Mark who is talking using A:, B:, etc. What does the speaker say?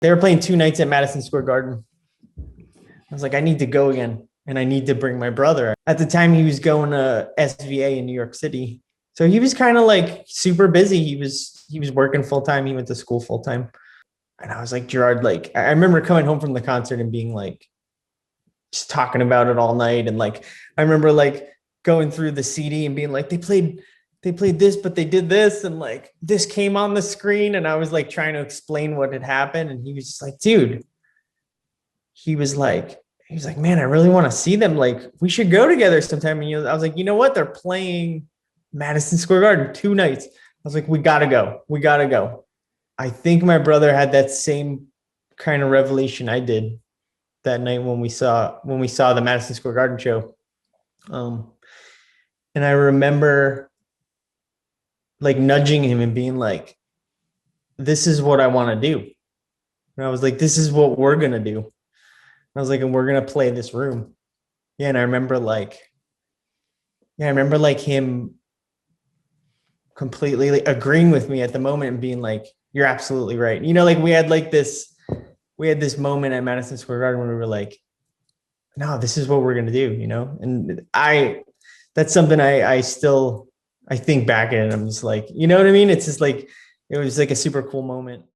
A: They were playing 2 nights at Madison Square Garden. I was like, I need to go again, and I need to bring my brother. At the time, he was going to SVA in New York City, so he was kind of like super busy. He was working full time. He went to school full time, and I was like, Gerard, like I remember coming home from the concert and being like, just talking about it all night, and like I remember like going through the CD and being like, they played this, but they did this, and like this came on the screen, and I was like trying to explain what had happened, and he was just like, dude, he was like, man, I really want to see them. Like, we should go together sometime. And I was like, you know what? They're playing Madison Square Garden 2 nights. I was like, we gotta go. We gotta go. I think my brother had that same kind of revelation I did that night when we saw the Madison Square Garden show. Um, and I remember like nudging him and being like, this is what I want to do. And I was like, this is what we're gonna do. I was like, and we're gonna play this room. Yeah, and I remember like him completely like agreeing with me at the moment and being like, you're absolutely right. Like we had this moment at Madison Square Garden where we were like, no, this is what we're gonna do. And that's something I think back in, and I'm just like, you know what I mean? It's just like it was like a super cool moment.